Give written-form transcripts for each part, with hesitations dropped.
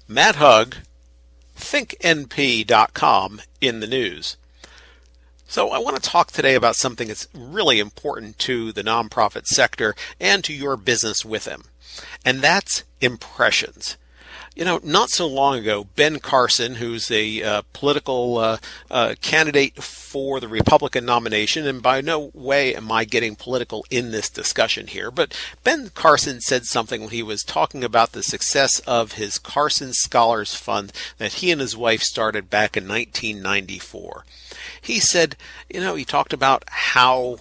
Matt Hugg, ThinkNP.com in the news. So I want to talk today about something that's really important to the nonprofit sector and to your business with them, and that's impressions. You know, not so long ago, Ben Carson, who's a political candidate for the Republican nomination, and by no way am I getting political in this discussion here, but Ben Carson said something when he was talking about the success of his Carson Scholars Fund that he and his wife started back in 1994. He said, you know, he talked about how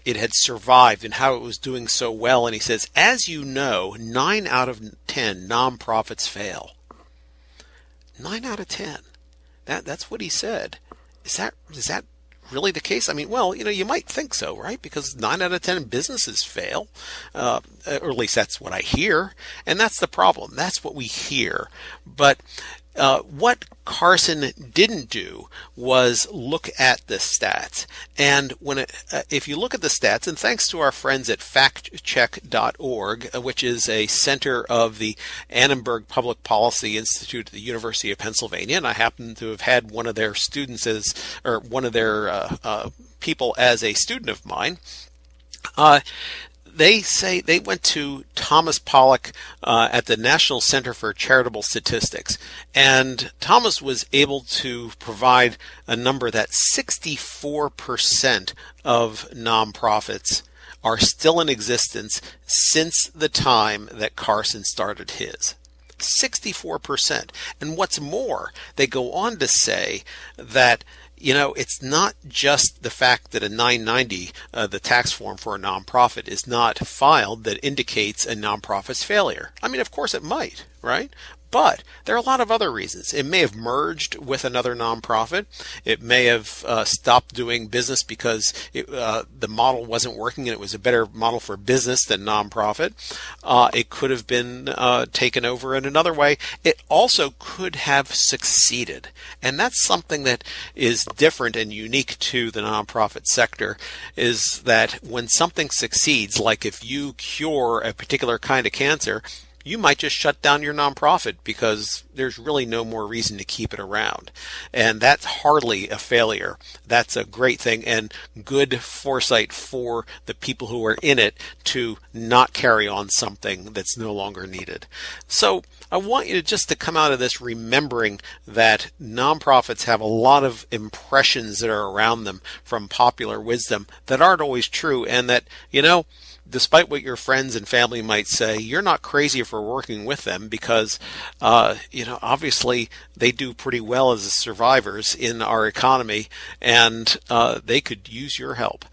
it had survived and how it was doing so well. And he says, as you know, 9 out of 10 nonprofits fail. 9 out of 10. That's what he said. Is that really the case? I mean, well, you know, you might think so, right? Because 9 out of 10 businesses fail, or at least that's what I hear. And that's the problem. That's what we hear. But what Carson didn't do was look at the stats. And if you look at the stats, and thanks to our friends at factcheck.org, which is a center of the Annenberg Public Policy Institute at the University of Pennsylvania, and I happen to have had one of their students one of their people as a student of mine. They say they went to Thomas Pollock at the National Center for Charitable Statistics, and Thomas was able to provide a number that 64% of nonprofits are still in existence since the time that Carson started his. 64%. And what's more, they go on to say that, you know, it's not just the fact that a 990, the tax form for a nonprofit, is not filed that indicates a nonprofit's failure. I mean, of course it might, right? But there are a lot of other reasons. It may have merged with another nonprofit. It may have stopped doing business because the model wasn't working and it was a better model for business than nonprofit. It could have been taken over in another way. It also could have succeeded. And that's something that is different and unique to the nonprofit sector, is that when something succeeds, like if you cure a particular kind of cancer, you might just shut down your nonprofit because there's really no more reason to keep it around. And that's hardly a failure. That's a great thing and good foresight for the people who are in it to not carry on something that's no longer needed. So I want you to come out of this remembering that nonprofits have a lot of impressions that are around them from popular wisdom that aren't always true, and that, you know, despite what your friends and family might say, you're not crazy for working with them because, you know, obviously they do pretty well as survivors in our economy, and they could use your help.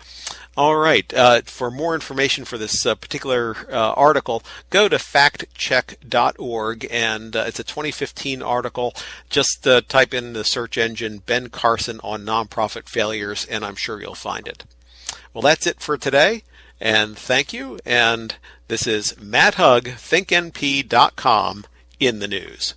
All right. For more information for this particular article, go to factcheck.org, and it's a 2015 article. Just type in the search engine Ben Carson on nonprofit failures, and I'm sure you'll find it. Well, that's it for today. And thank you. And this is Matt Hugg, ThinkNP.com in the news.